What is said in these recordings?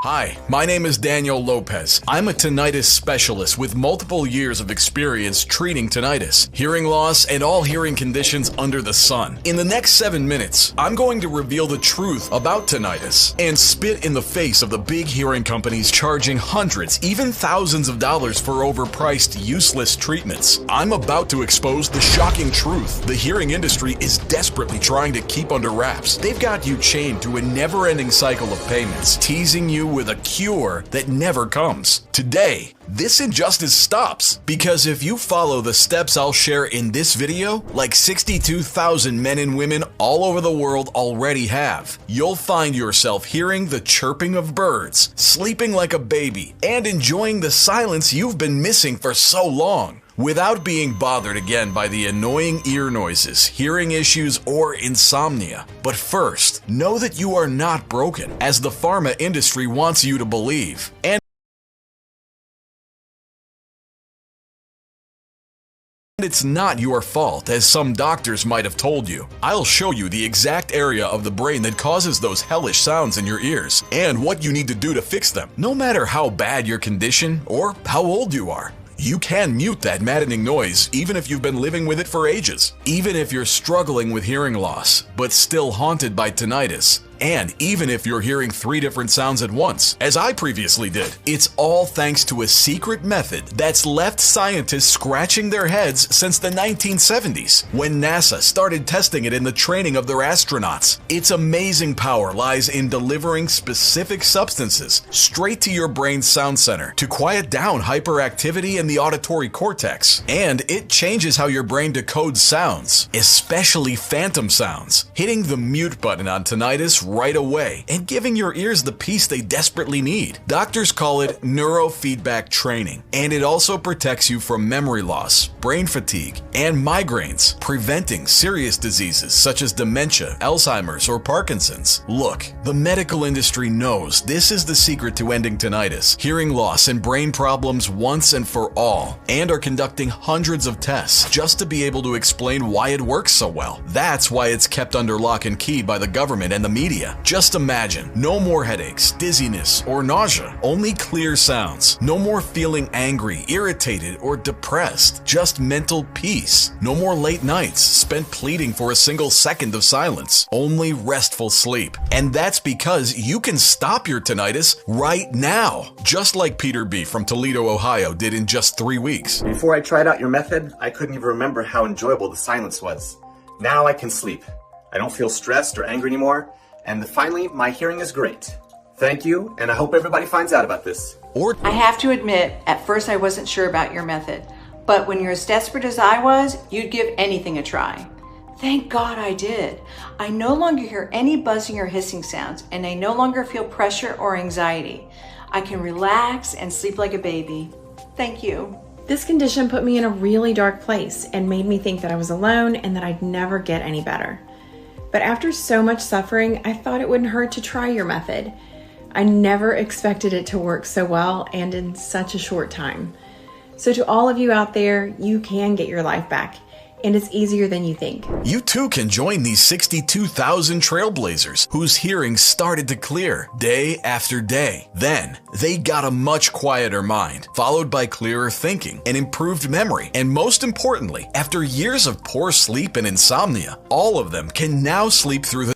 Hi, my name is Daniel Lopez. I'm a tinnitus specialist with multiple years of experience treating tinnitus, hearing loss, and all hearing conditions under the sun. In the next 7 minutes, I'm going to reveal the truth about tinnitus and spit in the face of the big hearing companies charging hundreds, even thousands of dollars for overpriced, useless treatments. I'm about to expose the shocking truth the hearing industry is desperately trying to keep under wraps. They've got you chained to a never-ending cycle of payments, teasing you with a cure that never comes. Today, this injustice stops, because if you follow the steps I'll share in this video, like 62,000 men and women all over the world already have, you'll find yourself hearing the chirping of birds, sleeping like a baby, and enjoying the silence you've been missing for so long, without being bothered again by the annoying ear noises, hearing issues, or insomnia. But first, know that you are not broken, as the pharma industry wants you to believe. And it's not your fault, as some doctors might have told you. I'll show you the exact area of the brain that causes those hellish sounds in your ears, and what you need to do to fix them. No matter how bad your condition, or how old you are, you can mute that maddening noise even if you've been living with it for ages. Even if you're struggling with hearing loss, but still haunted by tinnitus. And even if you're hearing 3 different sounds at once, as I previously did. It's all thanks to a secret method that's left scientists scratching their heads since the 1970s, when NASA started testing it in the training of their astronauts. Its amazing power lies in delivering specific substances straight to your brain's sound center to quiet down hyperactivity in the auditory cortex. And it changes how your brain decodes sounds, especially phantom sounds, hitting the mute button on tinnitus right away and giving your ears the peace they desperately need. Doctors call it neurofeedback training, and it also protects you from memory loss, brain fatigue, and migraines, preventing serious diseases such as dementia, Alzheimer's, or Parkinson's. Look, the medical industry knows this is the secret to ending tinnitus, hearing loss, and brain problems once and for all, and are conducting hundreds of tests just to be able to explain why it works so well. That's why it's kept under lock and key by the government and the media. Just imagine, no more headaches, dizziness, or nausea, only clear sounds. No more feeling angry, irritated, or depressed, just mental peace. No more late nights spent pleading for a single second of silence, only restful sleep. And that's because you can stop your tinnitus right now, just like Peter B. from Toledo, Ohio did in just 3 weeks. Before I tried out your method, I couldn't even remember how enjoyable the silence was. Now I can sleep. I don't feel stressed or angry anymore. And finally, my hearing is great. Thank you, and I hope everybody finds out about this. I have to admit, at first I wasn't sure about your method, but when you're as desperate as I was, you'd give anything a try. Thank God I did. I no longer hear any buzzing or hissing sounds, and I no longer feel pressure or anxiety. I can relax and sleep like a baby. Thank you. This condition put me in a really dark place and made me think that I was alone and that I'd never get any better. But after so much suffering, I thought it wouldn't hurt to try your method. I never expected it to work so well and in such a short time. So to all of you out there, you can get your life back, and it's easier than you think. You too can join these 62,000 trailblazers whose hearing started to clear day after day. Then, they got a much quieter mind, followed by clearer thinking and improved memory. And most importantly, after years of poor sleep and insomnia, all of them can now sleep through the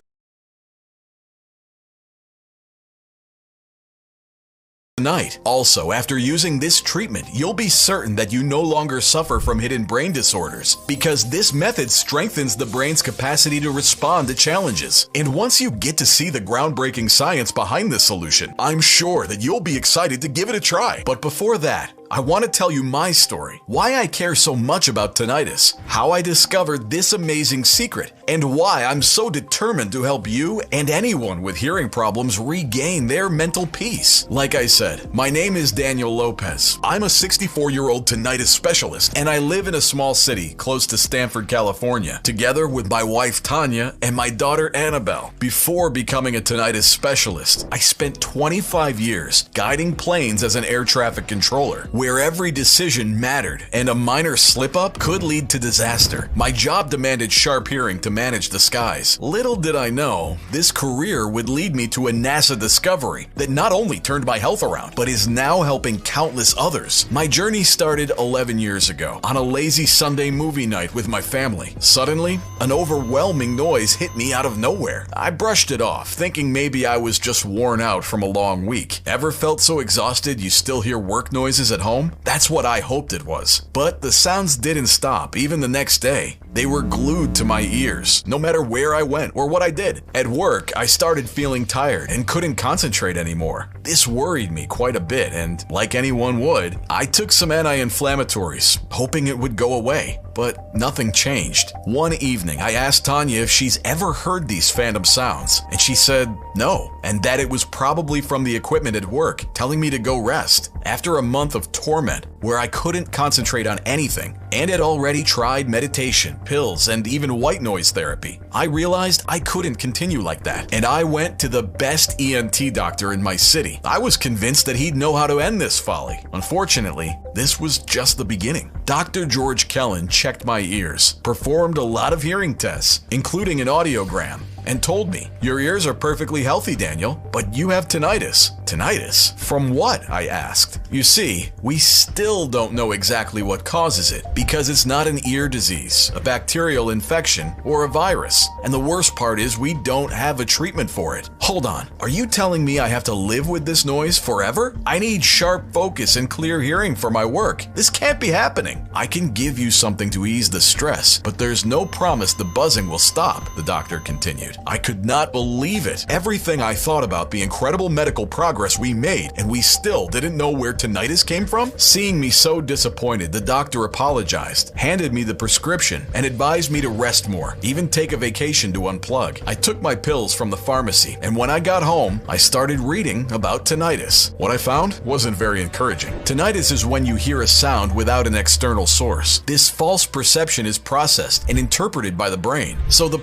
night. Also, after using this treatment, you'll be certain that you no longer suffer from hidden brain disorders, because this method strengthens the brain's capacity to respond to challenges. And once you get to see the groundbreaking science behind this solution, I'm sure that you'll be excited to give it a try. But before that, I want to tell you my story, why I care so much about tinnitus, how I discovered this amazing secret, and why I'm so determined to help you and anyone with hearing problems regain their mental peace. Like I said, my name is Daniel Lopez. I'm a 64-year-old tinnitus specialist, and I live in a small city close to Stanford, California, together with my wife Tanya and my daughter Annabelle. Before becoming a tinnitus specialist, I spent 25 years guiding planes as an air traffic controller, where every decision mattered and a minor slip-up could lead to disaster. My job demanded sharp hearing to manage the skies. Little did I know, this career would lead me to a NASA discovery that not only turned my health around, but is now helping countless others. My journey started 11 years ago on a lazy Sunday movie night with my family. Suddenly, an overwhelming noise hit me out of nowhere. I brushed it off, thinking maybe I was just worn out from a long week. Ever felt so exhausted you still hear work noises at home? That's what I hoped it was. But the sounds didn't stop, even the next day. They were glued to my ears, no matter where I went or what I did. At work, I started feeling tired and couldn't concentrate anymore. This worried me quite a bit, and like anyone would, I took some anti-inflammatories, hoping it would go away. But nothing changed. One evening, I asked Tanya if she's ever heard these phantom sounds, and she said no, and that it was probably from the equipment at work, telling me to go rest. After a month of torment, where I couldn't concentrate on anything, and had already tried meditation, pills, and even white noise therapy, I realized I couldn't continue like that, and I went to the best ENT doctor in my city. I was convinced that he'd know how to end this folly. Unfortunately, this was just the beginning. Dr. George Kellen checked my ears, performed a lot of hearing tests, including an audiogram, and told me, "Your ears are perfectly healthy, Daniel, but you have tinnitus." Tinnitus? From what? I asked. You see, we still don't know exactly what causes it, because it's not an ear disease, a bacterial infection, or a virus. And the worst part is we don't have a treatment for it. Hold on, are you telling me I have to live with this noise forever? I need sharp focus and clear hearing for my work. This can't be happening. I can give you something to ease the stress, but there's no promise the buzzing will stop, the doctor continued. I could not believe it. Everything I thought about the incredible medical progress we made, and we still didn't know where tinnitus came from? Seeing me so disappointed, the doctor apologized, handed me the prescription, and advised me to rest more, even take a vacation to unplug. I took my pills from the pharmacy, and when I got home, I started reading about tinnitus. What I found wasn't very encouraging. Tinnitus is when you hear a sound without an external source. This false perception is processed and interpreted by the brain. So the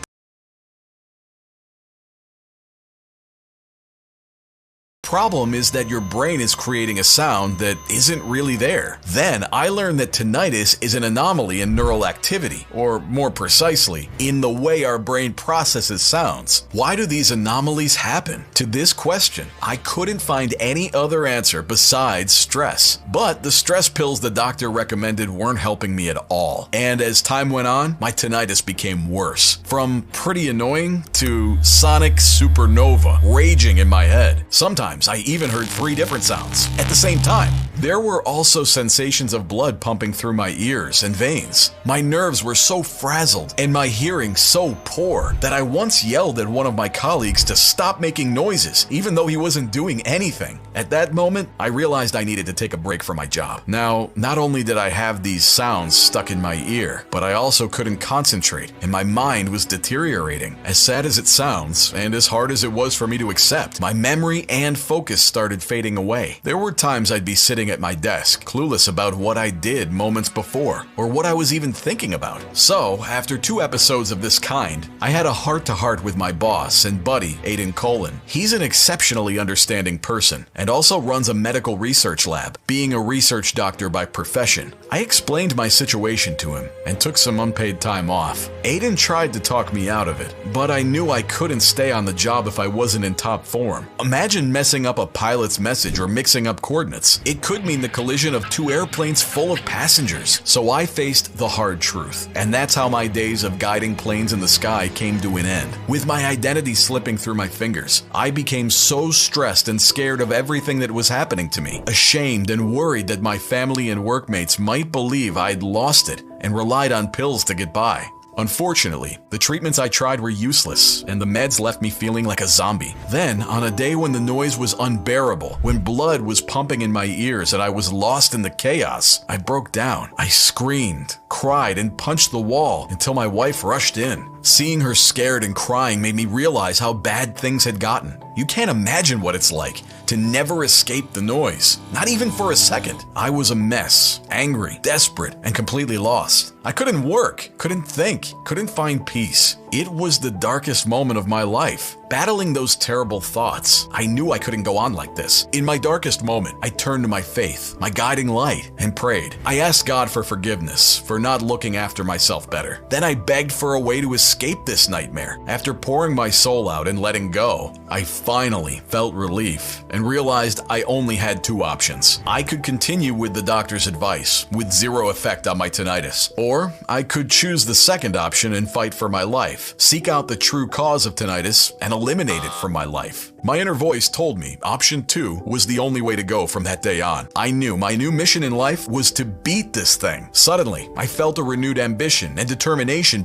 problem is that your brain is creating a sound that isn't really there. Then I learned that tinnitus is an anomaly in neural activity, or more precisely, in the way our brain processes sounds. Why do these anomalies happen? To this question, I couldn't find any other answer besides stress. But the stress pills the doctor recommended weren't helping me at all. And as time went on, my tinnitus became worse. From pretty annoying to sonic supernova raging in my head. Sometimes I even heard 3 different sounds at the same time. There were also sensations of blood pumping through my ears and veins. My nerves were so frazzled and my hearing so poor that I once yelled at one of my colleagues to stop making noises, even though he wasn't doing anything. At that moment, I realized I needed to take a break from my job. Now, not only did I have these sounds stuck in my ear, but I also couldn't concentrate, and my mind was deteriorating. As sad as it sounds, and as hard as it was for me to accept, my memory and focus started fading away. There were times I'd be sitting at my desk, clueless about what I did moments before, or what I was even thinking about. So, after 2 episodes of this kind, I had a heart-to-heart with my boss and buddy, Aiden Colin. He's an exceptionally understanding person, and also runs a medical research lab, being a research doctor by profession. I explained my situation to him, and took some unpaid time off. Aiden tried to talk me out of it, but I knew I couldn't stay on the job if I wasn't in top form. Imagine messing up a pilot's message or mixing up coordinates. It could mean the collision of 2 airplanes full of passengers. So I faced the hard truth, and that's how my days of guiding planes in the sky came to an end. With my identity slipping through my fingers, I became so stressed and scared of everything that was happening to me, ashamed and worried that my family and workmates might believe I'd lost it and relied on pills to get by. Unfortunately, the treatments I tried were useless, and the meds left me feeling like a zombie. Then, on a day when the noise was unbearable, when blood was pumping in my ears and I was lost in the chaos, I broke down. I screamed, cried, and punched the wall until my wife rushed in. Seeing her scared and crying made me realize how bad things had gotten. You can't imagine what it's like to never escape the noise, not even for a second. I was a mess, angry, desperate, and completely lost. I couldn't work, couldn't think, couldn't find peace. It was the darkest moment of my life. Battling those terrible thoughts, I knew I couldn't go on like this. In my darkest moment, I turned to my faith, my guiding light, and prayed. I asked God for forgiveness for not looking after myself better. Then I begged for a way to escape this nightmare. After pouring my soul out and letting go, I finally felt relief and realized I only had two options. I could continue with the doctor's advice with zero effect on my tinnitus, or I could choose the second option and fight for my life, seek out the true cause of tinnitus and eliminate it from my life. My inner voice told me option 2 was the only way to go from that day on. I knew my new mission in life was to beat this thing. Suddenly, I felt a renewed ambition and determination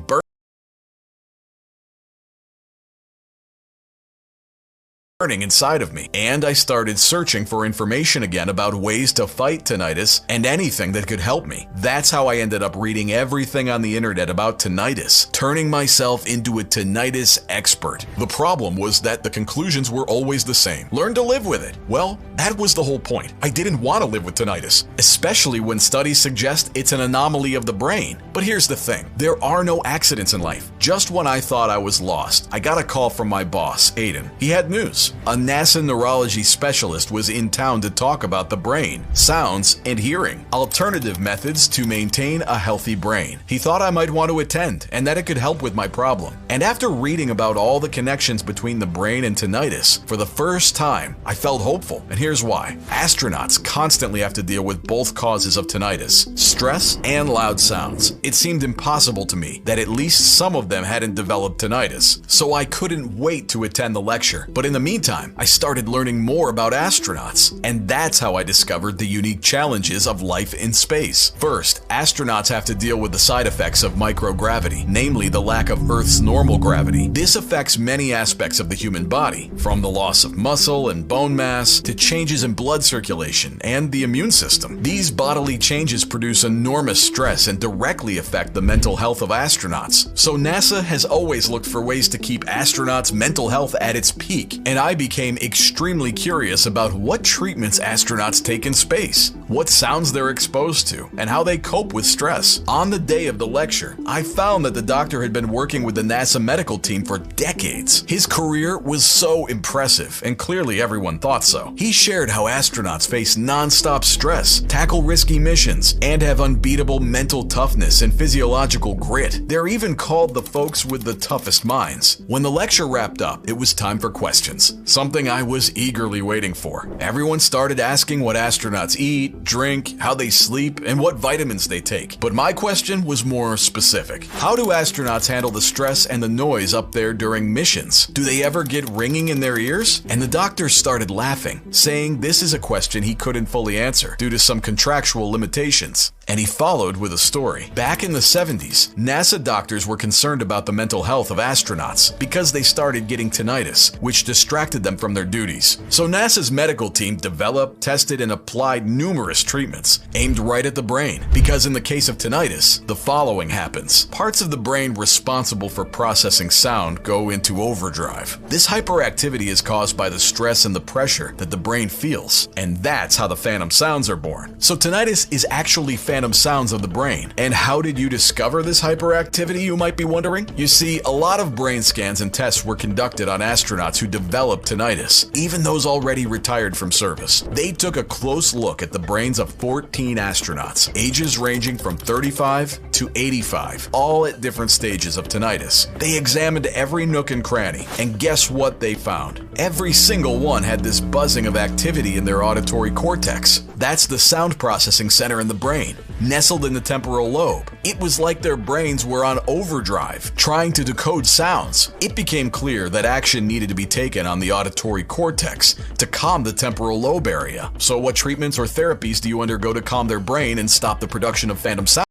burning inside of me, and I started searching for information again about ways to fight tinnitus and anything that could help me. That's how I ended up reading everything on the internet about tinnitus, turning myself into a tinnitus expert. The problem was that the conclusions were always the same. Learn to live with it. Well, that was the whole point. I didn't want to live with tinnitus, especially when studies suggest it's an anomaly of the brain. But here's the thing, there are no accidents in life. Just when I thought I was lost, I got a call from my boss, Aiden. He had news. A NASA neurology specialist was in town to talk about the brain, sounds, and hearing, alternative methods to maintain a healthy brain. He thought I might want to attend and that it could help with my problem. And after reading about all the connections between the brain and tinnitus, for the first time, I felt hopeful. And here's why. Astronauts constantly have to deal with both causes of tinnitus, stress and loud sounds. It seemed impossible to me that at least some of them hadn't developed tinnitus, so I couldn't wait to attend the lecture. But in the meantime, I started learning more about astronauts, and that's how I discovered the unique challenges of life in space. First, astronauts have to deal with the side effects of microgravity, namely the lack of Earth's normal gravity. This affects many aspects of the human body, from the loss of muscle and bone mass to changes in blood circulation and the immune system. These bodily changes produce enormous stress and directly affect the mental health of astronauts. So NASA has always looked for ways to keep astronauts' mental health at its peak, and I became extremely curious about what treatments astronauts take in space, what sounds they're exposed to, and how they cope with stress. On the day of the lecture, I found that the doctor had been working with the NASA medical team for decades. His career was so impressive, and clearly everyone thought so. He shared how astronauts face non-stop stress, tackle risky missions, and have unbeatable mental toughness and physiological grit. They're even called the folks with the toughest minds. When the lecture wrapped up, it was time for questions, something I was eagerly waiting for. Everyone started asking what astronauts eat, drink, how they sleep, and what vitamins they take. But my question was more specific. How do astronauts handle the stress and the noise up there during missions? Do they ever get ringing in their ears? And the doctor started laughing, saying this is a question he couldn't fully answer due to some contractual limitations. And he followed with a story. Back in the 70s, NASA doctors were concerned about the mental health of astronauts because they started getting tinnitus, which distracted them from their duties. So NASA's medical team developed, tested, and applied numerous treatments aimed right at the brain. Because in the case of tinnitus, the following happens. Parts of the brain responsible for processing sound go into overdrive. This hyperactivity is caused by the stress and the pressure that the brain feels, and that's how the phantom sounds are born. So tinnitus is actually phantom sounds of the brain. And how did you discover this hyperactivity, you might be wondering? You see, a lot of brain scans and tests were conducted on astronauts who developed tinnitus, even those already retired from service. They took a close look at the brains of 14 astronauts, ages ranging from 35 to 85, all at different stages of tinnitus. They examined every nook and cranny, and guess what they found? Every single one had this buzzing of activity in their auditory cortex. That's the sound processing center in the brain, nestled in the temporal lobe. It was like their brains were on overdrive, trying to decode sounds. It became clear that action needed to be taken on the auditory cortex to calm the temporal lobe area. So what treatments or therapies do you undergo to calm their brain and stop the production of phantom sound?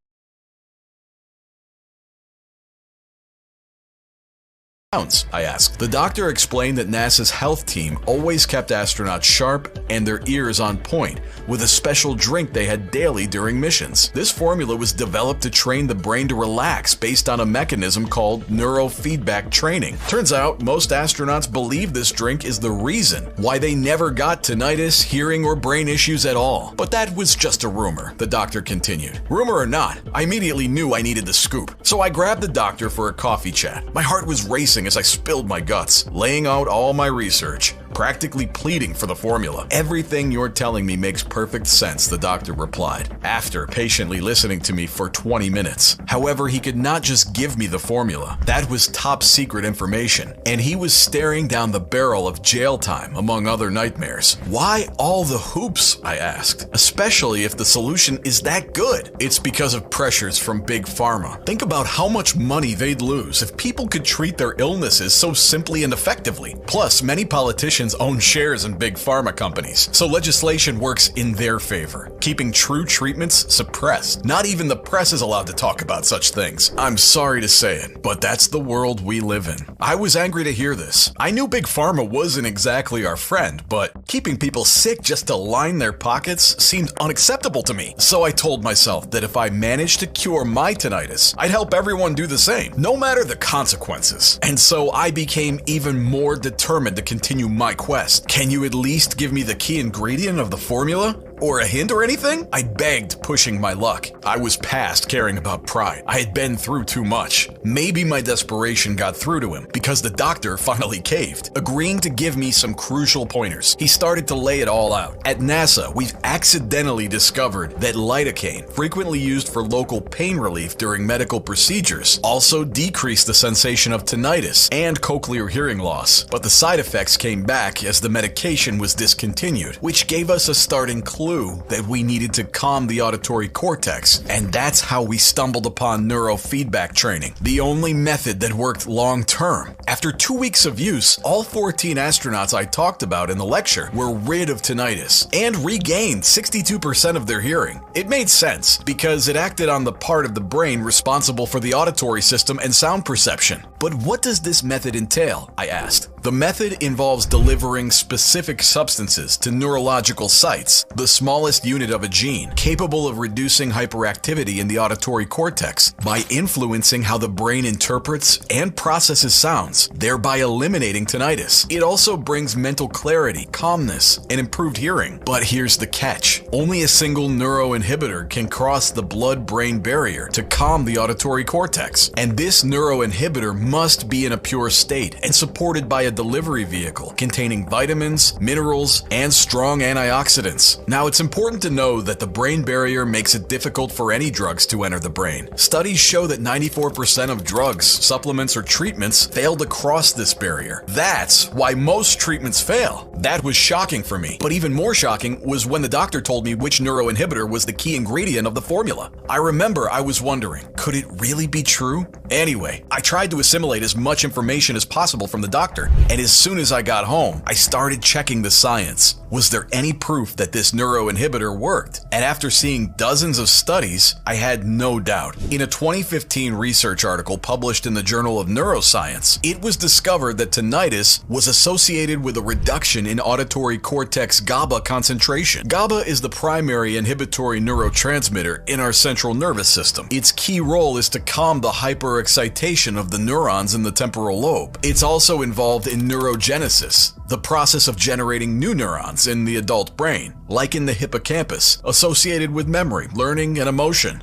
I asked. The doctor explained that NASA's health team always kept astronauts sharp and their ears on point with a special drink they had daily during missions. This formula was developed to train the brain to relax based on a mechanism called neurofeedback training. Turns out most astronauts believe this drink is the reason why they never got tinnitus, hearing, or brain issues at all. But that was just a rumor, the doctor continued. Rumor or not, I immediately knew I needed the scoop. So I grabbed the doctor for a coffee chat. My heart was racing as I spilled my guts, laying out all my research, practically pleading for the formula. Everything you're telling me makes perfect sense, the doctor replied, after patiently listening to me for 20 minutes. However, he could not just give me the formula. That was top secret information, and he was staring down the barrel of jail time, among other nightmares. Why all the hoops, I asked, especially if the solution is that good? It's because of pressures from Big Pharma. Think about how much money they'd lose if people could treat their illnesses so simply and effectively. Plus, many politicians own shares in big pharma companies, so legislation works in their favor, keeping true treatments suppressed. Not even the press is allowed to talk about such things. I'm sorry to say it, but that's the world we live in. I was angry to hear this. I knew big pharma wasn't exactly our friend, but keeping people sick just to line their pockets seemed unacceptable to me. So I told myself that if I managed to cure my tinnitus, I'd help everyone do the same, no matter the consequences. And so I became even more determined to continue my quest. Can you at least give me the key ingredient of the formula? Or a hint or anything? I begged, pushing my luck. I was past caring about pride. I had been through too much. Maybe my desperation got through to him because the doctor finally caved, agreeing to give me some crucial pointers. He started to lay it all out. At NASA, we've accidentally discovered that lidocaine, frequently used for local pain relief during medical procedures, also decreased the sensation of tinnitus and cochlear hearing loss. But the side effects came back as the medication was discontinued, which gave us a starting clue that we needed to calm the auditory cortex, and that's how we stumbled upon neurofeedback training, the only method that worked long term. After 2 weeks of use, all 14 astronauts I talked about in the lecture were rid of tinnitus and regained 62% of their hearing. It made sense because it acted on the part of the brain responsible for the auditory system and sound perception. But what does this method entail? I asked. The method involves delivering specific substances to neurological sites, the smallest unit of a gene, capable of reducing hyperactivity in the auditory cortex by influencing how the brain interprets and processes sounds, thereby eliminating tinnitus. It also brings mental clarity, calmness, and improved hearing. But here's the catch. Only a single neuroinhibitor can cross the blood-brain barrier to calm the auditory cortex, and this neuroinhibitor must be in a pure state and supported by a delivery vehicle containing vitamins, minerals, and strong antioxidants. Now, it's important to know that the brain barrier makes it difficult for any drugs to enter the brain. Studies show that 94% of drugs, supplements, or treatments fail to cross this barrier. That's why most treatments fail. That was shocking for me. But even more shocking was when the doctor told me which neuroinhibitor was the key ingredient of the formula. I remember I was wondering, could it really be true? Anyway, I tried to assimilate as much information as possible from the doctor, and as soon as I got home, I started checking the science. Was there any proof that this neuroinhibitor worked? And after seeing dozens of studies, I had no doubt. In a 2015 research article published in the Journal of Neuroscience, it was discovered that tinnitus was associated with a reduction in auditory cortex GABA concentration. GABA is the primary inhibitory neurotransmitter in our central nervous system. Its key role is to calm the hyperexcitation of the neurons in the temporal lobe. It's also involved in neurogenesis, the process of generating new neurons in the adult brain, like in the hippocampus, associated with memory, learning, and emotion.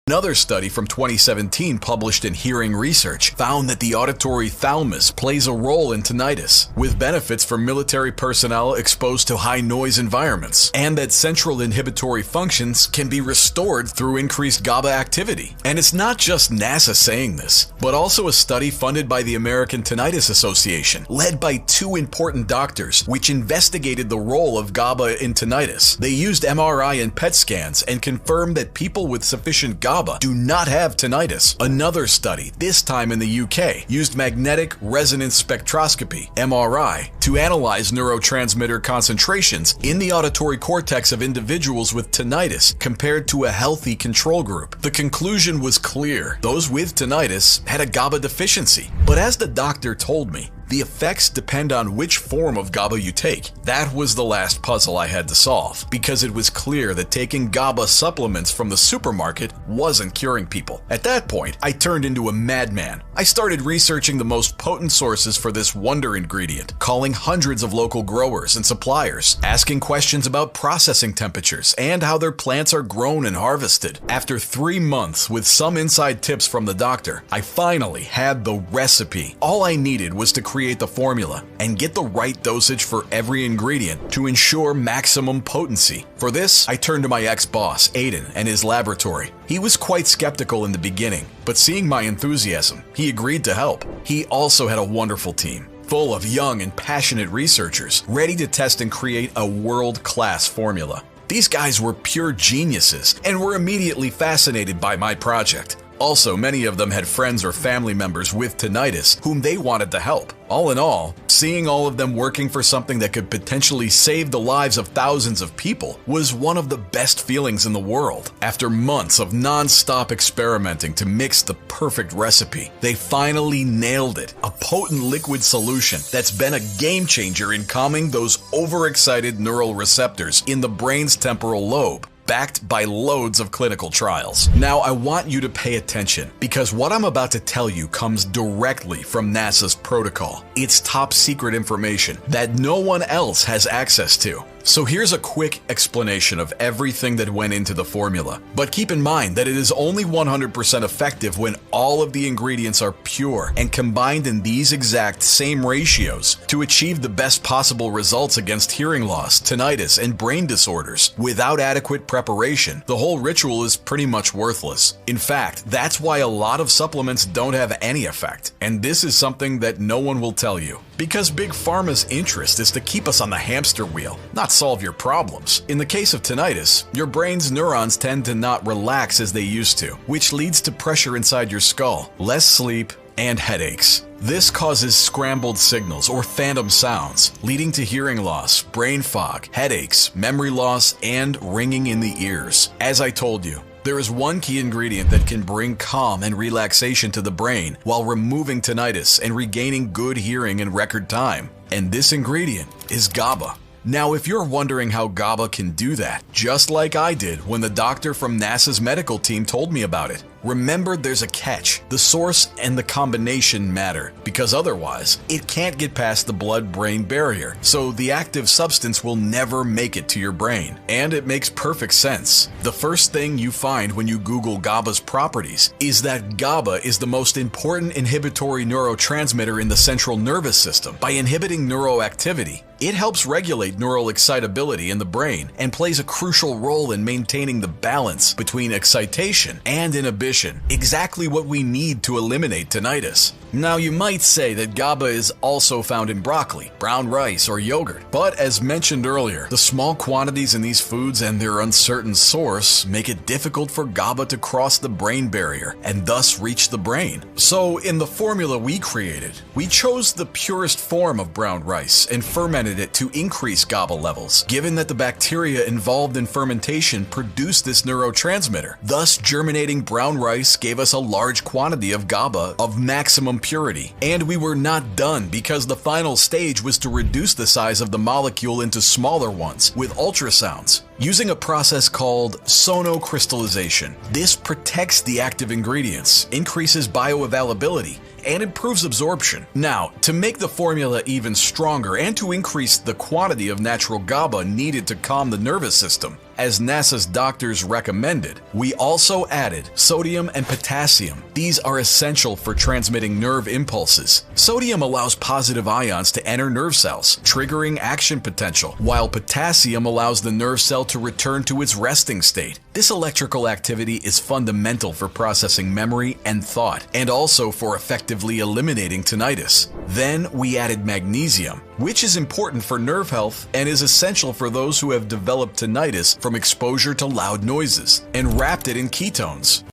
Another study from 2017 published in Hearing Research found that the auditory thalamus plays a role in tinnitus, with benefits for military personnel exposed to high-noise environments, and that central inhibitory functions can be restored through increased GABA activity. And it's not just NASA saying this, but also a study funded by the American Tinnitus Association, led by 2 important doctors, which investigated the role of GABA in tinnitus. They used MRI and PET scans and confirmed that people with sufficient GABA GABA do not have tinnitus. Another study, this time in the UK, used magnetic resonance spectroscopy, MRI, to analyze neurotransmitter concentrations in the auditory cortex of individuals with tinnitus compared to a healthy control group. The conclusion was clear. Those with tinnitus had a GABA deficiency. But as the doctor told me, the effects depend on which form of GABA you take. That was the last puzzle I had to solve, because it was clear that taking GABA supplements from the supermarket wasn't curing people. At that point, I turned into a madman. I started researching the most potent sources for this wonder ingredient, calling hundreds of local growers and suppliers, asking questions about processing temperatures and how their plants are grown and harvested. After 3 months with some inside tips from the doctor, I finally had the recipe. All I needed was to create the formula and get the right dosage for every ingredient to ensure maximum potency. For this, I turned to my ex-boss, Aiden, and his laboratory. He was quite skeptical in the beginning, but seeing my enthusiasm, he agreed to help. He also had a wonderful team, full of young and passionate researchers, ready to test and create a world-class formula. These guys were pure geniuses and were immediately fascinated by my project. Also, many of them had friends or family members with tinnitus whom they wanted to help. All in all, seeing all of them working for something that could potentially save the lives of thousands of people was one of the best feelings in the world. After months of non-stop experimenting to mix the perfect recipe, they finally nailed it. A potent liquid solution that's been a game changer in calming those overexcited neural receptors in the brain's temporal lobe, backed by loads of clinical trials. Now, I want you to pay attention, because what I'm about to tell you comes directly from NASA's protocol. It's top secret information that no one else has access to. So here's a quick explanation of everything that went into the formula. But keep in mind that it is only 100% effective when all of the ingredients are pure and combined in these exact same ratios to achieve the best possible results against hearing loss, tinnitus, and brain disorders. Without adequate preparation, the whole ritual is pretty much worthless. In fact, that's why a lot of supplements don't have any effect. And this is something that no one will tell you, because Big Pharma's interest is to keep us on the hamster wheel, not solve your problems. In the case of tinnitus, your brain's neurons tend to not relax as they used to, which leads to pressure inside your skull, less sleep, and headaches. This causes scrambled signals or phantom sounds, leading to hearing loss, brain fog, headaches, memory loss, and ringing in the ears. As I told you, there is one key ingredient that can bring calm and relaxation to the brain while removing tinnitus and regaining good hearing in record time. And this ingredient is GABA. Now, if you're wondering how GABA can do that, just like I did when the doctor from NASA's medical team told me about it, remember there's a catch. The source and the combination matter, because otherwise, it can't get past the blood-brain barrier, so the active substance will never make it to your brain. And it makes perfect sense. The first thing you find when you Google GABA's properties is that GABA is the most important inhibitory neurotransmitter in the central nervous system. By inhibiting neuroactivity, it helps regulate neural excitability in the brain and plays a crucial role in maintaining the balance between excitation and inhibition, exactly what we need to eliminate tinnitus. Now, you might say that GABA is also found in broccoli, brown rice, or yogurt, but as mentioned earlier, the small quantities in these foods and their uncertain source make it difficult for GABA to cross the brain barrier and thus reach the brain. So, in the formula we created, we chose the purest form of brown rice and fermented it to increase GABA levels, given that the bacteria involved in fermentation produce this neurotransmitter. Thus, germinating brown rice gave us a large quantity of GABA of maximum purity. And we were not done, because the final stage was to reduce the size of the molecule into smaller ones with ultrasounds, using a process called sonocrystallization. This protects the active ingredients, increases bioavailability, and improves absorption. Now, to make the formula even stronger and to increase the quantity of natural GABA needed to calm the nervous system, as NASA's doctors recommended, we also added sodium and potassium. These are essential for transmitting nerve impulses. Sodium allows positive ions to enter nerve cells, triggering action potential, while potassium allows the nerve cell to return to its resting state. This electrical activity is fundamental for processing memory and thought, and also for effectively eliminating tinnitus. Then we added magnesium, which is important for nerve health and is essential for those who have developed tinnitus from exposure to loud noises, and wrapped it in ketones.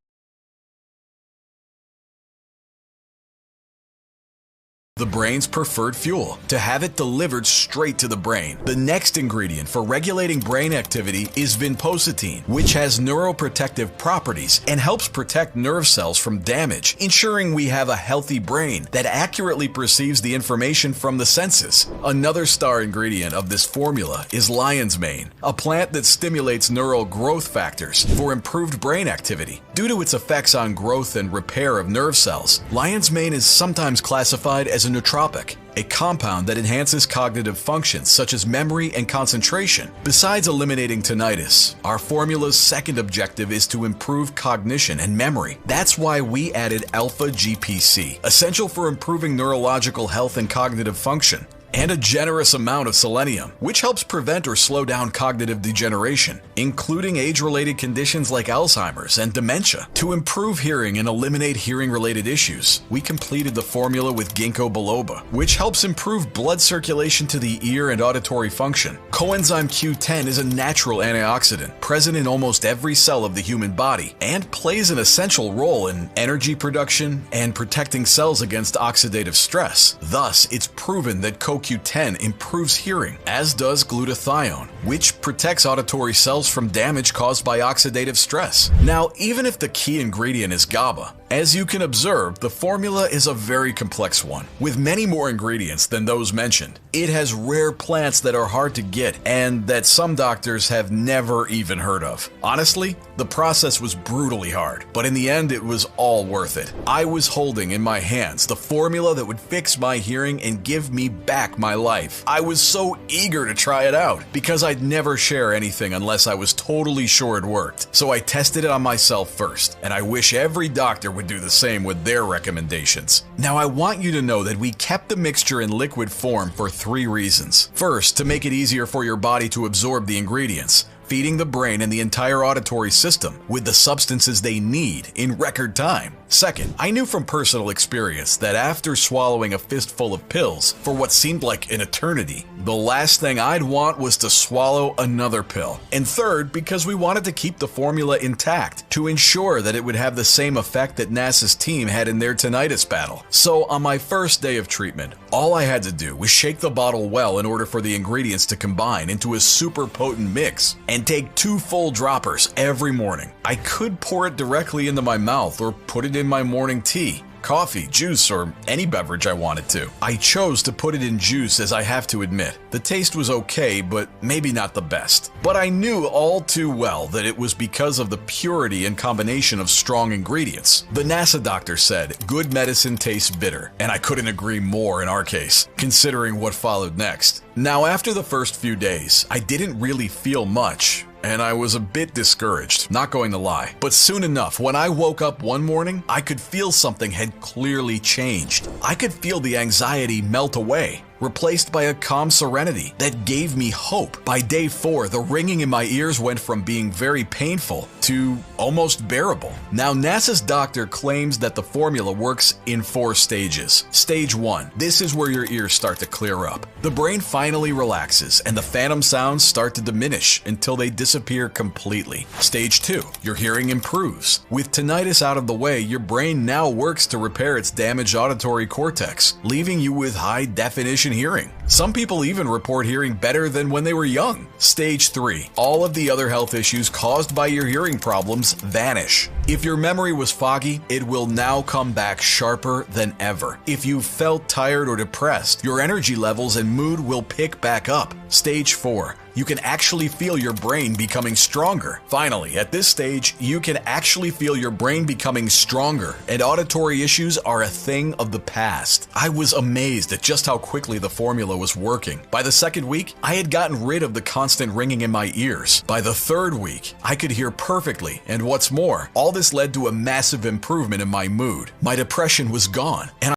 the brain's preferred fuel, to have it delivered straight to the brain. The next ingredient for regulating brain activity is vinpocetine, which has neuroprotective properties and helps protect nerve cells from damage, ensuring we have a healthy brain that accurately perceives the information from the senses. Another star ingredient of this formula is lion's mane, a plant that stimulates neural growth factors for improved brain activity. Due to its effects on growth and repair of nerve cells, lion's mane is sometimes classified as a nootropic, a compound that enhances cognitive functions such as memory and concentration. Besides eliminating tinnitus, our formula's second objective is to improve cognition and memory. That's why we added alpha-GPC, essential for improving neurological health and cognitive function, and a generous amount of selenium, which helps prevent or slow down cognitive degeneration, including age-related conditions like Alzheimer's and dementia. To improve hearing and eliminate hearing-related issues, we completed the formula with ginkgo biloba, which helps improve blood circulation to the ear and auditory function. Coenzyme Q10 is a natural antioxidant present in almost every cell of the human body and plays an essential role in energy production and protecting cells against oxidative stress. Thus, it's proven that CoQ10 improves hearing, as does glutathione, which protects auditory cells from damage caused by oxidative stress. Now, even if the key ingredient is GABA, as you can observe, the formula is a very complex one, with many more ingredients than those mentioned. It has rare plants that are hard to get and that some doctors have never even heard of. Honestly, the process was brutally hard, but in the end it was all worth it. I was holding in my hands the formula that would fix my hearing and give me back my life. I was so eager to try it out because I'd never share anything unless I was totally sure it worked. So I tested it on myself first, and I wish every doctor would do the same with their recommendations. Now, I want you to know that we kept the mixture in liquid form for 3 reasons. First, to make it easier for your body to absorb the ingredients, feeding the brain and the entire auditory system with the substances they need in record time. Second, I knew from personal experience that after swallowing a fistful of pills for what seemed like an eternity, the last thing I'd want was to swallow another pill. And third, because we wanted to keep the formula intact to ensure that it would have the same effect that NASA's team had in their tinnitus battle. So on my first day of treatment, all I had to do was shake the bottle well in order for the ingredients to combine into a super potent mix and take 2 full droppers every morning. I could pour it directly into my mouth or put it in my morning tea, coffee, juice, or any beverage I wanted to. I chose to put it in juice as I have to admit, the taste was okay, but maybe not the best. But I knew all too well that it was because of the purity and combination of strong ingredients. The NASA doctor said, "Good medicine tastes bitter," and I couldn't agree more in our case, considering what followed next. Now, after the first few days, I didn't really feel much, and I was a bit discouraged, not going to lie. But soon enough, when I woke up one morning, I could feel something had clearly changed. I could feel the anxiety melt away, replaced by a calm serenity that gave me hope. By day 4, the ringing in my ears went from being very painful to almost bearable. Now, NASA's doctor claims that the formula works in 4 stages. Stage 1, this is where your ears start to clear up. The brain finally relaxes and the phantom sounds start to diminish until they disappear completely. Stage 2, your hearing improves. With tinnitus out of the way, your brain now works to repair its damaged auditory cortex, leaving you with high definition hearing. Some people even report hearing better than when they were young. Stage 3, all of the other health issues caused by your hearing problems vanish. If your memory was foggy, it will now come back sharper than ever. If you felt tired or depressed, your energy levels and mood will pick back up. Stage 4, you can actually feel your brain becoming stronger. Finally, at this stage, you can actually feel your brain becoming stronger, and auditory issues are a thing of the past. I was amazed at just how quickly the formula was working. By the 2nd week, I had gotten rid of the constant ringing in my ears. By the 3rd week, I could hear perfectly, and what's more, all this led to a massive improvement in my mood. My depression was gone, and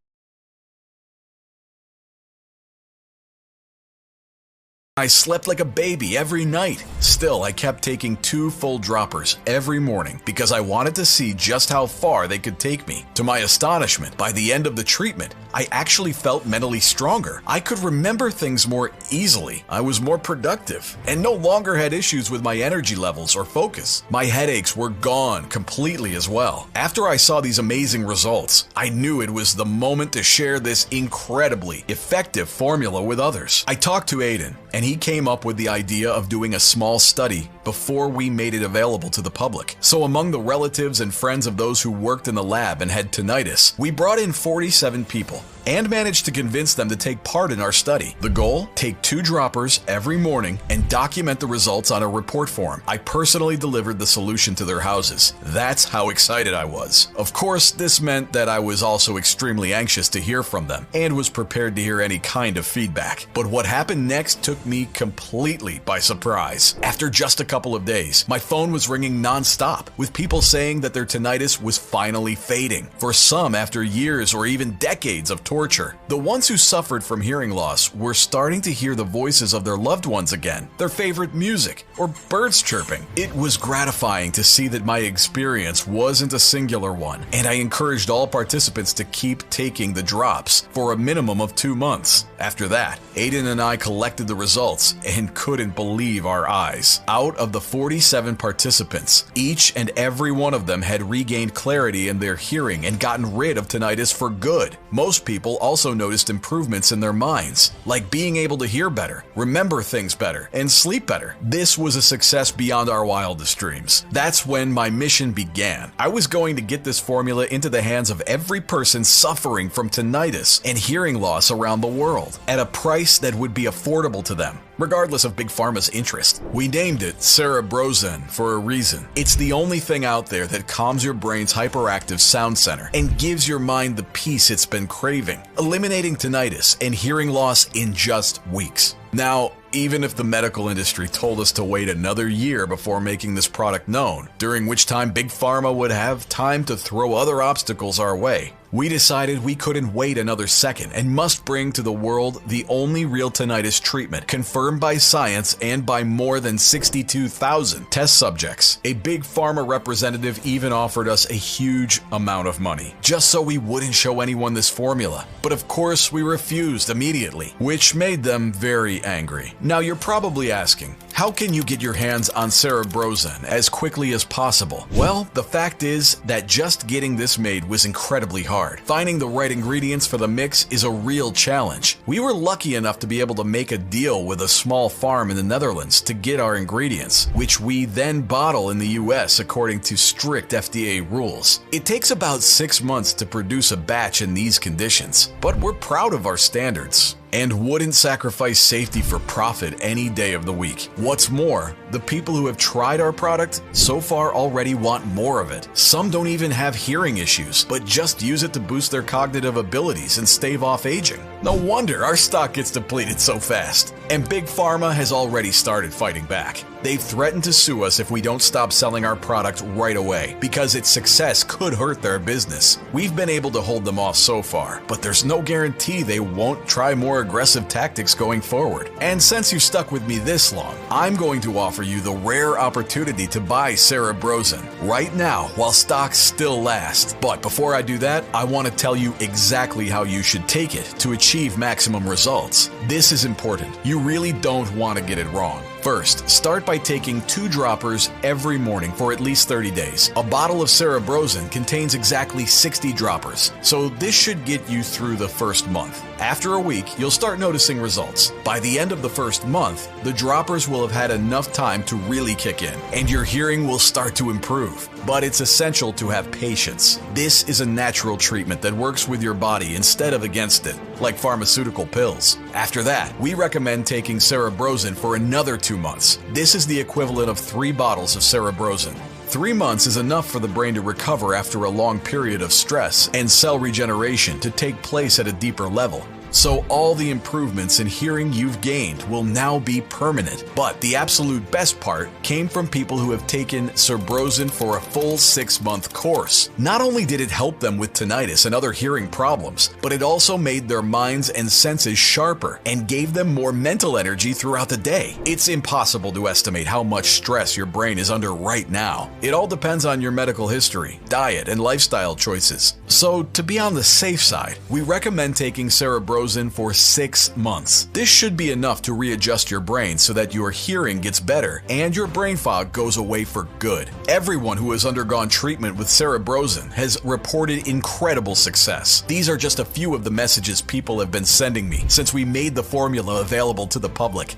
I slept like a baby every night. Still, I kept taking 2 full droppers every morning because I wanted to see just how far they could take me. To my astonishment, by the end of the treatment, I actually felt mentally stronger. I could remember things more easily. I was more productive and no longer had issues with my energy levels or focus. My headaches were gone completely as well. After I saw these amazing results, I knew it was the moment to share this incredibly effective formula with others. I talked to Aiden, and he came up with the idea of doing a small study before we made it available to the public. So among the relatives and friends of those who worked in the lab and had tinnitus, we brought in 47 people and managed to convince them to take part in our study. The goal? Take 2 droppers every morning and document the results on a report form. I personally delivered the solution to their houses. That's how excited I was. Of course, this meant that I was also extremely anxious to hear from them and was prepared to hear any kind of feedback. But what happened next took me completely by surprise. After just a couple of days, my phone was ringing non-stop with people saying that their tinnitus was finally fading. For some, after years or even decades of torture. The ones who suffered from hearing loss were starting to hear the voices of their loved ones again, their favorite music, or birds chirping. It was gratifying to see that my experience wasn't a singular one, and I encouraged all participants to keep taking the drops for a minimum of 2 months. After that, Aiden and I collected the results and couldn't believe our eyes. Out of the 47 participants, each and every one of them had regained clarity in their hearing and gotten rid of tinnitus for good. Most people also noticed improvements in their minds, like being able to hear better, remember things better, and sleep better. This was a success beyond our wildest dreams. That's when my mission began. I was going to get this formula into the hands of every person suffering from tinnitus and hearing loss around the world, at a price that would be affordable to them, regardless of Big Pharma's interest. We named it CerebroZen for a reason. It's the only thing out there that calms your brain's hyperactive sound center and gives your mind the peace it's been craving, eliminating tinnitus and hearing loss in just weeks. Now, even if the medical industry told us to wait another year before making this product known, during which time Big Pharma would have time to throw other obstacles our way, we decided we couldn't wait another second and must bring to the world the only real tinnitus treatment confirmed by science and by more than 62,000 test subjects. A Big Pharma representative even offered us a huge amount of money, just so we wouldn't show anyone this formula. But of course, we refused immediately, which made them very angry. Now you're probably asking, how can you get your hands on CerebroZen as quickly as possible? Well, the fact is that just getting this made was incredibly hard. Finding the right ingredients for the mix is a real challenge. We were lucky enough to be able to make a deal with a small farm in the Netherlands to get our ingredients, which we then bottle in the US according to strict FDA rules. It takes about 6 months to produce a batch in these conditions, but we're proud of our standards and wouldn't sacrifice safety for profit any day of the week. What's more, the people who have tried our product so far already want more of it. Some don't even have hearing issues, but just use it to boost their cognitive abilities and stave off aging. No wonder our stock gets depleted so fast. And Big Pharma has already started fighting back. They've threatened to sue us if we don't stop selling our product right away, because its success could hurt their business. We've been able to hold them off so far, but there's no guarantee they won't try more aggressive tactics going forward. And since you've stuck with me this long, I'm going to offer you the rare opportunity to buy CerebroZen right now while stocks still last. But before I do that, I want to tell you exactly how you should take it to achieve maximum results. This is important. You really don't want to get it wrong. First, start by taking 2 droppers every morning for at least 30 days. A bottle of CerebroZen contains exactly 60 droppers, so this should get you through the first month. After a week, you'll start noticing results. By the end of the first month, the droppers will have had enough time to really kick in, and your hearing will start to improve. But it's essential to have patience. This is a natural treatment that works with your body instead of against it, like pharmaceutical pills. After that, we recommend taking CerebroZen for another 2 months. This is the equivalent of 3 bottles of CerebroZen. 3 months is enough for the brain to recover after a long period of stress and cell regeneration to take place at a deeper level. So all the improvements in hearing you've gained will now be permanent. But the absolute best part came from people who have taken CerebroZen for a full 6-month course. Not only did it help them with tinnitus and other hearing problems, but it also made their minds and senses sharper and gave them more mental energy throughout the day. It's impossible to estimate how much stress your brain is under right now. It all depends on your medical history, diet, and lifestyle choices. So to be on the safe side, we recommend taking CerebroZen for 6 months. This should be enough to readjust your brain so that your hearing gets better and your brain fog goes away for good. Everyone who has undergone treatment with CerebroZen has reported incredible success. These are just a few of the messages people have been sending me since we made the formula available to the public.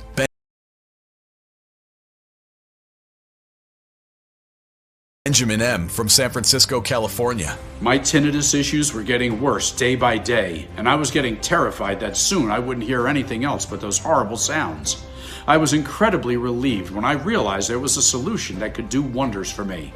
Benjamin M. from San Francisco, California. My tinnitus issues were getting worse day by day, and I was getting terrified that soon I wouldn't hear anything else but those horrible sounds. I was incredibly relieved when I realized there was a solution that could do wonders for me.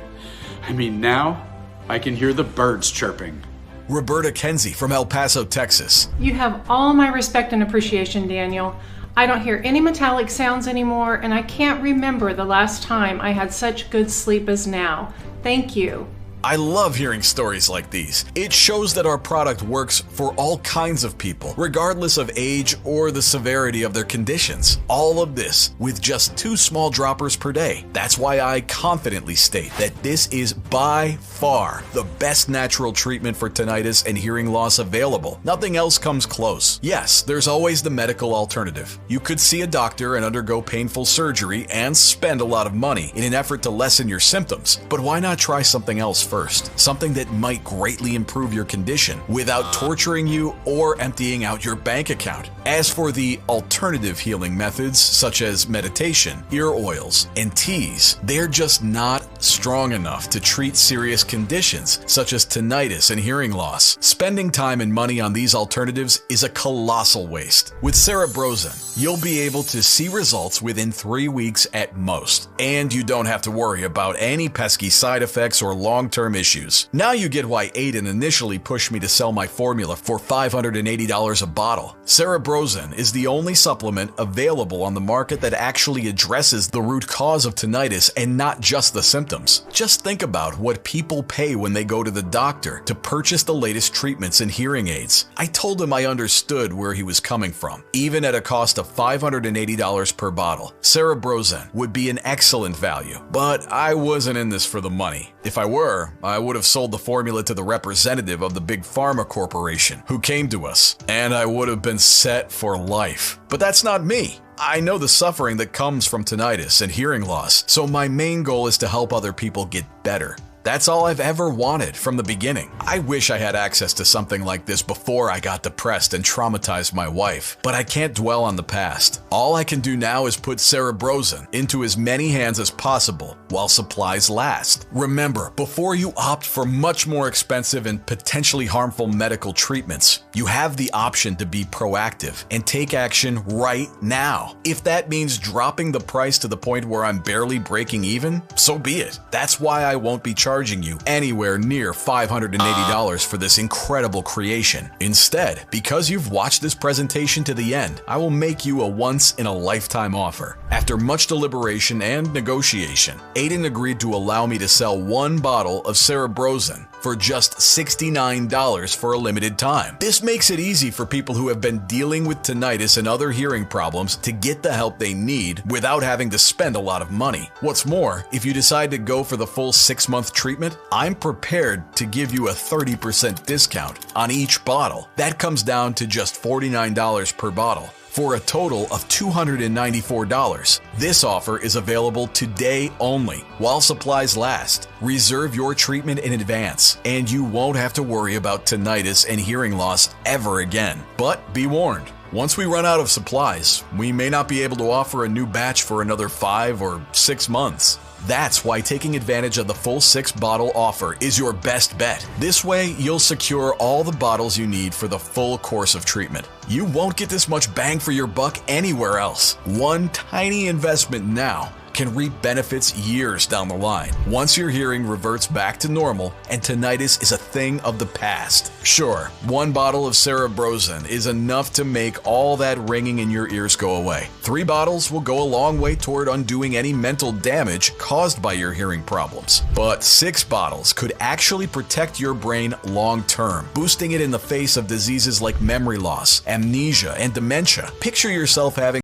I mean, now I can hear the birds chirping. Roberta Kenzie from El Paso, Texas. You have all my respect and appreciation, Daniel. I don't hear any metallic sounds anymore, and I can't remember the last time I had such good sleep as now. Thank you. I love hearing stories like these. It shows that our product works for all kinds of people, regardless of age or the severity of their conditions. All of this with just 2 small droppers per day. That's why I confidently state that this is by far the best natural treatment for tinnitus and hearing loss available. Nothing else comes close. Yes, there's always the medical alternative. You could see a doctor and undergo painful surgery and spend a lot of money in an effort to lessen your symptoms. But why not try something else first? Something that might greatly improve your condition without torturing you or emptying out your bank account. As for the alternative healing methods such as meditation, ear oils, and teas, they're just not strong enough to treat serious conditions such as tinnitus and hearing loss. Spending time and money on these alternatives is a colossal waste. With CerebroZen, you'll be able to see results within 3 weeks at most, and you don't have to worry about any pesky side effects or long-term issues. Now you get why Aiden initially pushed me to sell my formula for $580 a bottle. CerebroZen is the only supplement available on the market that actually addresses the root cause of tinnitus and not just the symptoms. Just think about what people pay when they go to the doctor to purchase the latest treatments and hearing aids. I told him I understood where he was coming from. Even at a cost of $580 per bottle, CerebroZen would be an excellent value. But I wasn't in this for the money. If I were, I would have sold the formula to the representative of the big pharma corporation who came to us, and I would have been set for life. But that's not me. I know the suffering that comes from tinnitus and hearing loss, so my main goal is to help other people get better. That's all I've ever wanted from the beginning. I wish I had access to something like this before I got depressed and traumatized my wife, but I can't dwell on the past. All I can do now is put CerebroZen into as many hands as possible while supplies last. Remember, before you opt for much more expensive and potentially harmful medical treatments, you have the option to be proactive and take action right now. If that means dropping the price to the point where I'm barely breaking even, so be it. That's why I won't be charging you anywhere near $580 for this incredible creation. Instead, because you've watched this presentation to the end, I will make you a once-in-a-lifetime offer. After much deliberation and negotiation, Aiden agreed to allow me to sell 1 bottle of CerebroZen for just $69 for a limited time. This makes it easy for people who have been dealing with tinnitus and other hearing problems to get the help they need without having to spend a lot of money. What's more, if you decide to go for the full 6-month treatment, I'm prepared to give you a 30% discount on each bottle. That comes down to just $49 per bottle, for a total of $294. This offer is available today only, while supplies last. Reserve your treatment in advance, and you won't have to worry about tinnitus and hearing loss ever again. But be warned, once we run out of supplies, we may not be able to offer a new batch for another 5 or 6 months. That's why taking advantage of the full 6-bottle offer is your best bet. This way, you'll secure all the bottles you need for the full course of treatment. You won't get this much bang for your buck anywhere else. One tiny investment now can reap benefits years down the line. Once your hearing reverts back to normal and tinnitus is a thing of the past. Sure, one bottle of CerebroZen is enough to make all that ringing in your ears go away. 3 bottles will go a long way toward undoing any mental damage caused by your hearing problems. But 6 bottles could actually protect your brain long term, boosting it in the face of diseases like memory loss, amnesia, and dementia. Picture yourself having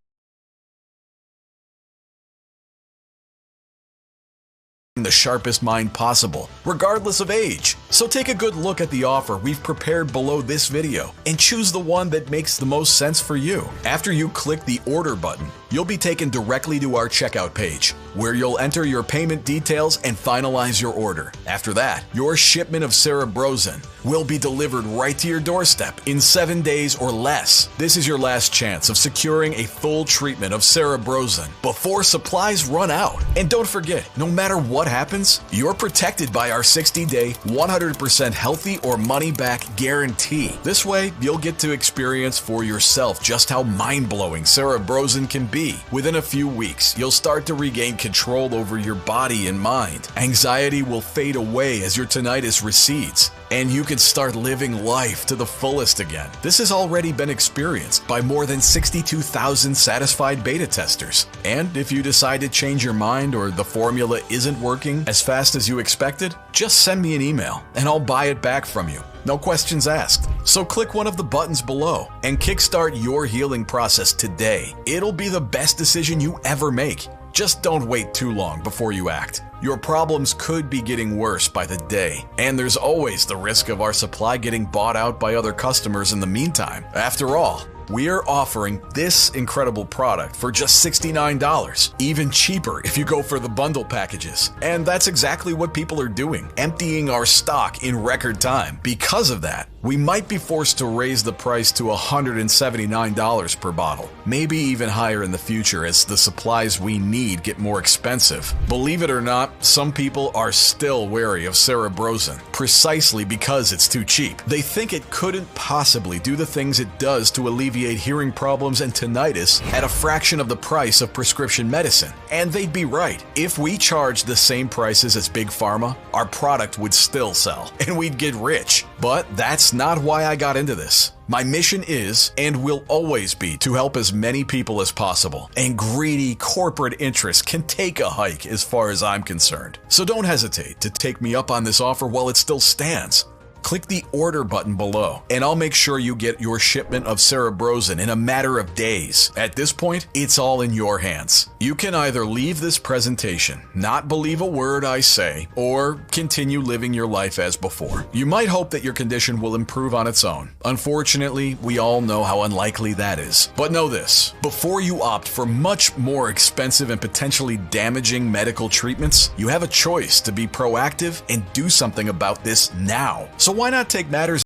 the sharpest mind possible, regardless of age. So take a good look at the offer we've prepared below this video and choose the one that makes the most sense for you. After you click the order button, you'll be taken directly to our checkout page, where you'll enter your payment details and finalize your order. After that, your shipment of CerebroZen will be delivered right to your doorstep in 7 days or less. This is your last chance of securing a full treatment of CerebroZen before supplies run out. And don't forget, no matter what happens, you're protected by our 60-day, 100% healthy or money-back guarantee. This way, you'll get to experience for yourself just how mind-blowing CerebroZen can be. Within a few weeks, you'll start to regain control over your body and mind. Anxiety will fade away as your tinnitus recedes, and you can start living life to the fullest again. This has already been experienced by more than 62,000 satisfied beta testers. And if you decide to change your mind or the formula isn't working as fast as you expected, just send me an email and I'll buy it back from you. No questions asked. So click one of the buttons below and kickstart your healing process today. It'll be the best decision you ever make. Just don't wait too long before you act. Your problems could be getting worse by the day, and there's always the risk of our supply getting bought out by other customers in the meantime. After all, we're offering this incredible product for just $69, even cheaper if you go for the bundle packages. And that's exactly what people are doing, emptying our stock in record time. Because of that, we might be forced to raise the price to $179 per bottle, maybe even higher in the future as the supplies we need get more expensive. Believe it or not, some people are still wary of CerebroZen, precisely because it's too cheap. They think it couldn't possibly do the things it does to alleviate hearing problems and tinnitus at a fraction of the price of prescription medicine. And they'd be right. If we charged the same prices as Big Pharma, our product would still sell, and we'd get rich. But that's not why I got into this. My mission is, and will always be, to help as many people as possible, and greedy corporate interests can take a hike as far as I'm concerned. So don't hesitate to take me up on this offer while it still stands. Click the order button below, and I'll make sure you get your shipment of CerebroZen in a matter of days. At this point, it's all in your hands. You can either leave this presentation, not believe a word I say, or continue living your life as before. You might hope that your condition will improve on its own. Unfortunately, we all know how unlikely that is. But know this, before you opt for much more expensive and potentially damaging medical treatments, you have a choice to be proactive and do something about this now. So why not take matters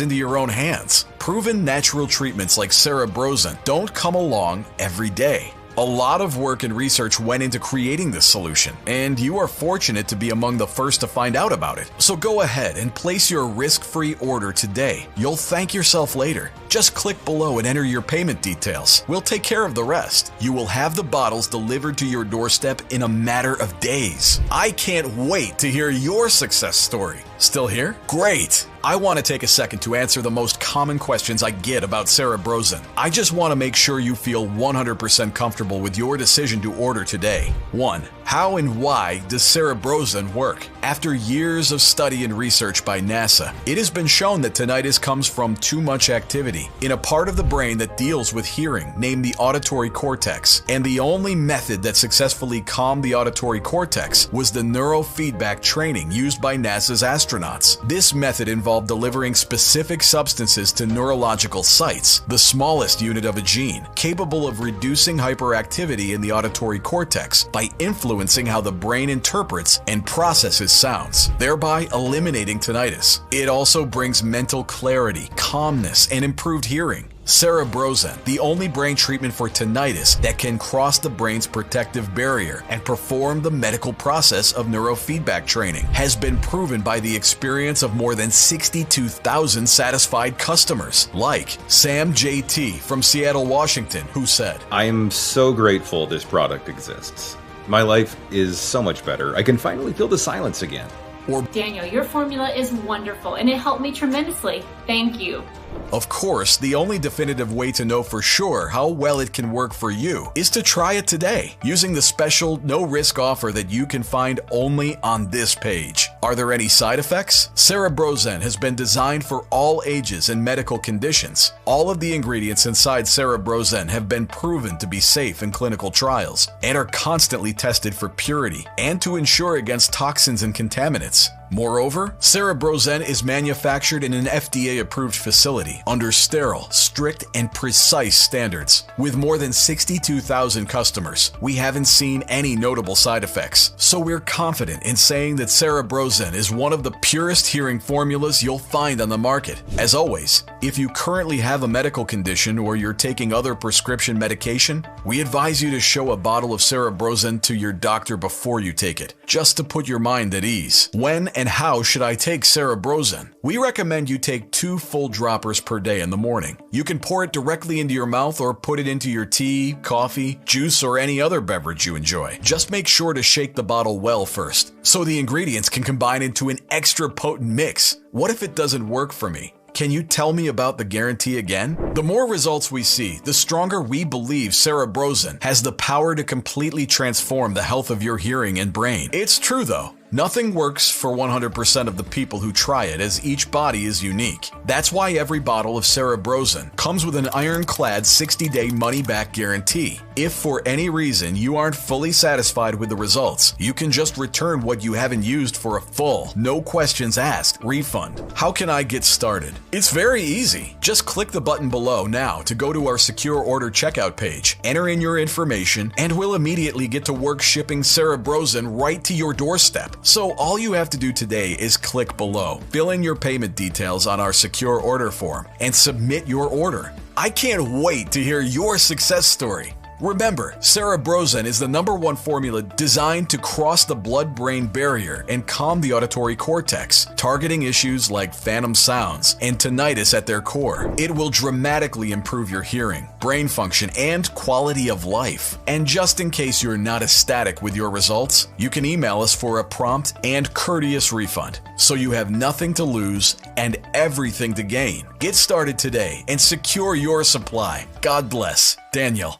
into your own hands? Proven natural treatments like CerebroZen don't come along every day. A lot of work and research went into creating this solution, and you are fortunate to be among the first to find out about it. So go ahead and place your risk-free order today. You'll thank yourself later. Just click below and enter your payment details. We'll take care of the rest. You will have the bottles delivered to your doorstep in a matter of days. I can't wait to hear your success story. Still here? Great! I want to take a second to answer the most common questions I get about CerebroZen. I just want to make sure you feel 100% comfortable with your decision to order today. 1. How and why does CerebroZen work? After years of study and research by NASA, it has been shown that tinnitus comes from too much activity in a part of the brain that deals with hearing, named the auditory cortex. And the only method that successfully calmed the auditory cortex was the neurofeedback training used by NASA's astronauts. This method involved delivering specific substances to neurological sites, the smallest unit of a gene, capable of reducing hyperactivity in the auditory cortex by influencing how the brain interprets and processes sounds, thereby eliminating tinnitus. It also brings mental clarity, calmness, and improvement improved hearing. CerebroZen, the only brain treatment for tinnitus that can cross the brain's protective barrier and perform the medical process of neurofeedback training, has been proven by the experience of more than 62,000 satisfied customers, like Sam JT from Seattle, Washington, who said, "I am so grateful this product exists. My life is so much better. I can finally feel the silence again." Or, "Daniel, your formula is wonderful and it helped me tremendously. Thank you." of course, the only definitive way to know for sure how well it can work for you is to try it today using the special no-risk offer that you can find only on this page. Are there any side effects? CerebroZen has been designed for all ages and medical conditions. All of the ingredients inside CerebroZen have been proven to be safe in clinical trials and are constantly tested for purity and to ensure against toxins and contaminants. Moreover, CerebroZen is manufactured in an FDA-approved facility under sterile, strict, and precise standards. With more than 62,000 customers, we haven't seen any notable side effects, so we're confident in saying that CerebroZen is one of the purest hearing formulas you'll find on the market. As always, if you currently have a medical condition or you're taking other prescription medication, we advise you to show a bottle of CerebroZen to your doctor before you take it, just to put your mind at ease. When and how should I take CerebroZen? We recommend you take 2 full droppers per day in the morning. You can pour it directly into your mouth or put it into your tea, coffee, juice, or any other beverage you enjoy. Just make sure to shake the bottle well first, so the ingredients can combine into an extra potent mix. What if it doesn't work for me? Can you tell me about the guarantee again? The more results we see, the stronger we believe CerebroZen has the power to completely transform the health of your hearing and brain. It's true though. Nothing works for 100% of the people who try it, as each body is unique. That's why every bottle of CerebroZen comes with an ironclad 60-day money-back guarantee. If for any reason you aren't fully satisfied with the results, you can just return what you haven't used for a full, no questions asked, refund. How can I get started? It's very easy. Just click the button below now to go to our secure order checkout page, enter in your information, and we'll immediately get to work shipping CerebroZen right to your doorstep. So all you have to do today is click below, fill in your payment details on our secure order form, and submit your order. I can't wait to hear your success story. Remember, CerebroZen is the #1 formula designed to cross the blood-brain barrier and calm the auditory cortex, targeting issues like phantom sounds and tinnitus at their core. It will dramatically improve your hearing, brain function, and quality of life. And just in case you're not ecstatic with your results, you can email us for a prompt and courteous refund, so you have nothing to lose and everything to gain. Get started today and secure your supply. God bless. Daniel.